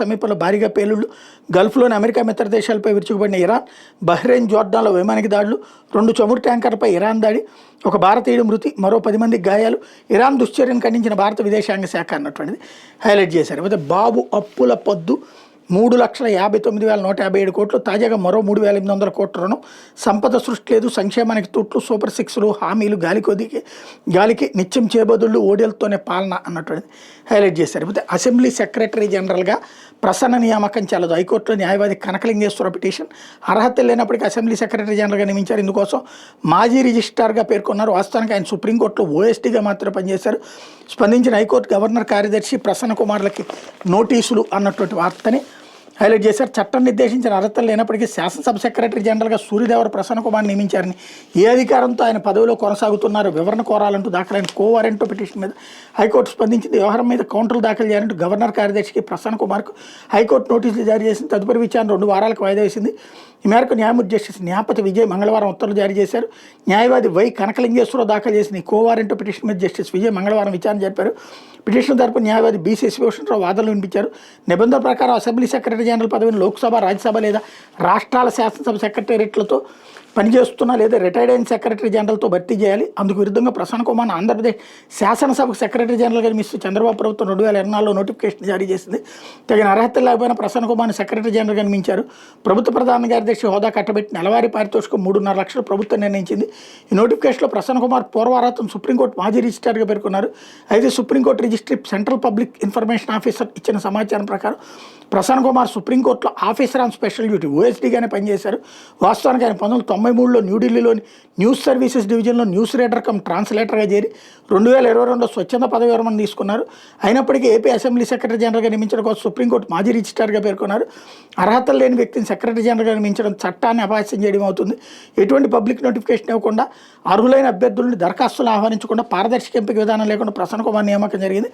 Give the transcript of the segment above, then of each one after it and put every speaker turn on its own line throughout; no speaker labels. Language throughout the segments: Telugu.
సమీపంలో భారీగా పేలుళ్లు, గల్ఫ్లోని అమెరికా మిత్ర దేశాలపై విరుచుకుపడిన ఇరాన్, బహ్రెయిన్, జోర్డాన్లో వైమానిక దాడులు, 2 చమురు ట్యాంకర్లపై ఇరాన్ దాడి, ఒక భారతీయుడు మృతి, మరో 10 మందికి గాయాలు. ఇరాన్ దుశ్చర్యను ఖండించిన భారత విదేశాంగ శాఖ అన్నటువంటిది హైలైట్ చేశారు. అయితే బాబు అప్పుల పద్దు 3,59,157 కోట్లు, తాజాగా మరో 3,800 కోట్ల రుణం, సంపద సృష్టి లేదు, సంక్షేమానికి తూట్లు, సూపర్ సిక్స్లు, హామీలు, గాలికి నిత్యం చేబదుళ్ళు, ఓడిలతోనే పాలన అన్నటువంటిది హైలైట్ చేశారు. అయితే అసెంబ్లీ సెక్రటరీ జనరల్గా ప్రసన్న నియామకం చెల్లదు. హైకోర్టులో న్యాయవాది కనకలింగేశ్వర పిటిషన్. అర్హత లేనప్పటికీ అసెంబ్లీ సెక్రటరీ జనరల్గా నియమించారు. ఇందుకోసం మాజీ రిజిస్ట్రార్గా పేర్కొన్నారు. వాస్తవానికి ఆయన సుప్రీంకోర్టులో ఓఎస్టీగా మాత్రమే పనిచేశారు. స్పందించిన హైకోర్టు గవర్నర్ కార్యదర్శి ప్రసన్న కుమార్లకి నోటీసులు అన్నటువంటి వార్తని హైలైట్ చేశారు. చట్టం నిర్దేశించిన అర్హతలు లేనప్పటికీ శాసనసభ సెక్రటరీ జనరల్గా సూర్యదేవర ప్రసన్న కుమార్ నియమించారని, ఏ అధికారంతో ఆయన పదవిలో కొనసాగుతున్నారు వివరణ కోరాలంటూ దాఖలైన కోవారెంట్ పిటిషన్ మీద హైకోర్టు స్పందించింది. వ్యవహారం మీద కౌంటర్లు దాఖలు చేయాలంటూ గవర్నర్ కార్యదర్శికి ప్రసన్న కుమార్కు హైకోర్టు నోటీసులు జారీ చేసింది. తదుపరి విచారణ 2 వారాలకు వాయిదా వేసింది. ఈ మేరకు న్యాయమూర్తి జస్టిస్ న్యాపతి విజయ్ మంగళవారం ఉత్తర్వులు జారీ చేశారు. న్యాయవాది వై కనకలింగేశ్వరరావు దాఖలు చేసిన ఈ కోవారెంట్ పిటిషన్ మీద జస్టిస్ విజయ్ మంగళవారం విచారణ జరిపారు. పిటిషన్ తరపు న్యాయవాది బి శశిభూషణరావు వాదనలు వినిపించారు. నిబంధనల ప్రకారం అసెంబ్లీ సెక్రటరీ జనరల్ పదవిని లోక్సభ, రాజ్యసభ లేదా రాష్ట్రాల శాసనసభ సెక్రటేరియట్లతో పనిచేస్తున్న లేదా రిటైర్డ్ అయిన సెక్రటరీ జనరల్తో భర్తీ చేయాలి. అందుకు విరుద్ధంగా ప్రసన్న కుమార్ ఆంధ్రప్రదేశ్ శాసనసభకు సెక్రటరీ జనరల్గా నియమిస్తూ చంద్రబాబు ప్రభుత్వం 2024లో నోటిఫికేషన్ జారీ చేసింది. తగిన అర్హతలు లేకపోయినా ప్రసన్న కుమార్ని సెక్రటరీ జనరల్గా నియమించారు. ప్రభుత్వ ప్రధాన కార్యదర్శి హోదా కట్టబెట్టి నెలవారీ పారితోషికం 3.5 లక్షలు ప్రభుత్వం నిర్ణయించింది. ఈ నోటిఫికేషన్లో ప్రసన్న కుమార్ పూర్వార్హతను సుప్రీంకోర్టు మాజీ రిజిస్ట్రార్గా పేర్కొన్నారు. అయితే supreme court registry central public information officer ఇచ్చిన సమాచారం ప్రకారం ప్రసన్న కుమార్ సుప్రీంకోర్టులో ఆఫీసర్ ఆన్ స్పెషల్ డ్యూటీ ఓఎస్డీగానే పనిచేశారు. వాస్తవానికి ఆయన 1993లో న్యూఢిల్లీలోని న్యూస్ సర్వీసెస్ డివిజన్లో న్యూస్ రీడర్ కమ్ ట్రాన్స్లేటర్గా చేరి 2022లో స్వచ్ఛంద పదవి విరమణ తీసుకున్నారు. అయినప్పటికీ ఏపీ అసెంబ్లీ సెక్రటరీ జనరల్గా నియమించడం కోసం సుప్రీంకోర్టు మాజీ రిజిస్ట్రార్గా పేర్కొన్నారు. అర్హతలు లేని వ్యక్తిని సెక్రటరీ జనరల్గా నియమించడం చట్టాన్ని అపహాస్యం చేయడం అవుతుంది. ఎటువంటి పబ్లిక్ నోటిఫికేషన్ ఇవ్వకుండా, అర్హులైన అభ్యర్థులను దరఖాస్తులు ఆహ్వానించకుండా, పారదర్శక ఎంపిక విధానం లేకుండా ప్రసన్న కుమార్ నియామకం జరిగింది.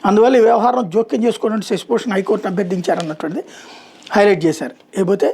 అందువల్ల ఈ వ్యవహారం జోక్యం చేసుకోవడానికి శశిభూషణ్ హైకోర్టును అభ్యర్థించారన్నటువంటిది హైలైట్ చేశారు. లేకపోతే